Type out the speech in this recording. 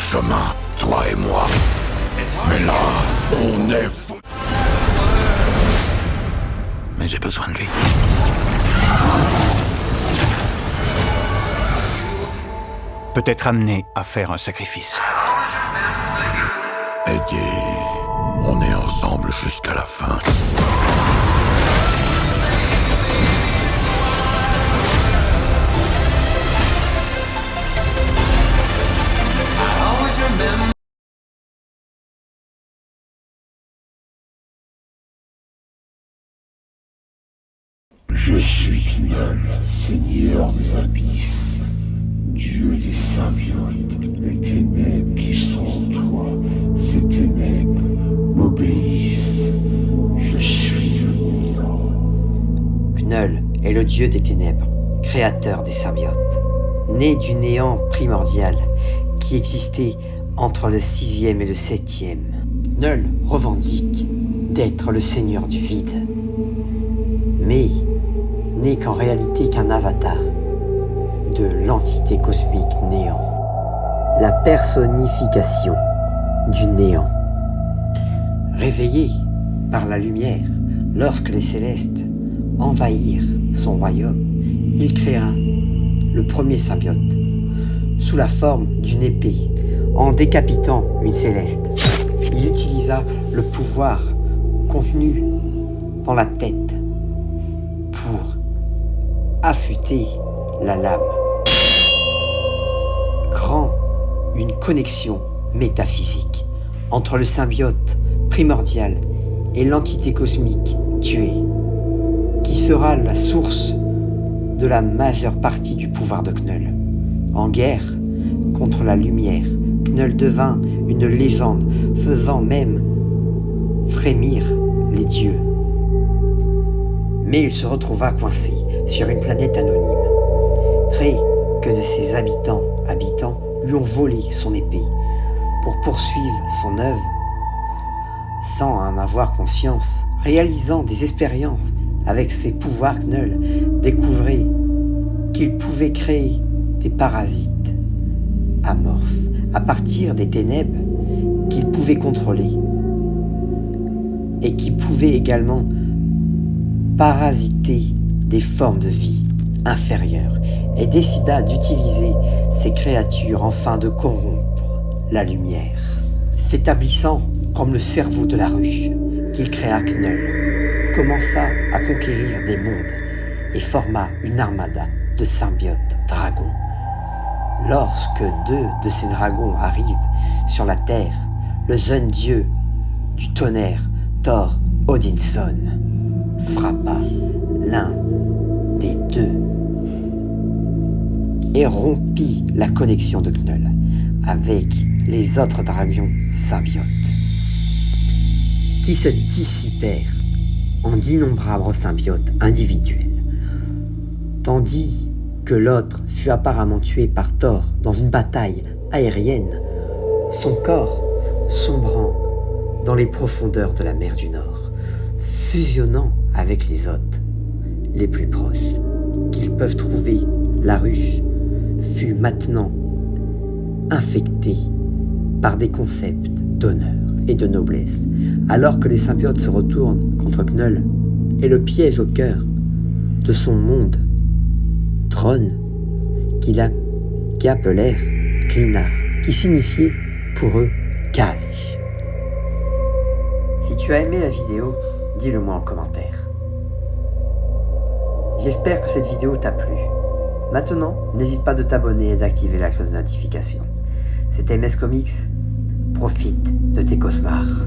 chemin, toi et moi. Mais là, on est fou. Mais j'ai besoin de lui. Peut-être amené à faire un sacrifice. Eddie, on est ensemble jusqu'à la fin. Je suis Knull, seigneur des abysses, dieu des symbiotes. Les ténèbres qui sont en toi, ces ténèbres m'obéissent. Je suis le néant. Knull est le dieu des ténèbres, créateur des symbiotes. Né du néant primordial qui existait entre le 6e et le 7e, Knull revendique d'être le seigneur du vide. Mais n'est qu'en réalité qu'un avatar de l'entité cosmique néant. La personnification du néant. Réveillé par la lumière, lorsque les célestes envahirent son royaume, il créa le premier symbiote, sous la forme d'une épée. En décapitant une céleste, il utilisa le pouvoir contenu dans la tête pour affûter la lame. Grand une connexion métaphysique entre le symbiote primordial et l'entité cosmique tuée, qui sera la source de la majeure partie du pouvoir de Knull. En guerre contre la lumière, Knull devint une légende, faisant même frémir les dieux. Mais il se retrouva coincé sur une planète anonyme, près que de ses habitants lui ont volé son épée pour poursuivre son œuvre sans en avoir conscience. Réalisant des expériences avec ses pouvoirs, Knull découvrait qu'il pouvait créer des parasites amorphes à partir des ténèbres qu'il pouvait contrôler et qui pouvaient également parasiter des formes de vie inférieures, et décida d'utiliser ces créatures afin de corrompre la lumière. S'établissant comme le cerveau de la ruche qu'il créa, Knull commença à conquérir des mondes et forma une armada de symbiotes dragons. Lorsque 2 de ces dragons arrivent sur la Terre, le jeune dieu du tonnerre, Thor Odinson, frappa l'un des 2 et rompit la connexion de Knull avec les autres dragons symbiotes, qui se dissipèrent en d'innombrables symbiotes individuels, tandis que l'autre fut apparemment tué par Thor dans une bataille aérienne, son corps sombrant dans les profondeurs de la mer du Nord, fusionnant avec les hôtes les plus proches qu'ils peuvent trouver. La ruche fut maintenant infectée par des concepts d'honneur et de noblesse, alors que les symbiotes se retournent contre Knull et le piège au cœur de son monde trône qui appelèrent Klinar, qui signifiait pour eux cage. Si tu as aimé la vidéo, dis-le moi en commentaire. J'espère que cette vidéo t'a plu. Maintenant, n'hésite pas de t'abonner et d'activer la cloche de notification. C'était MS Comics, profite de tes cauchemars.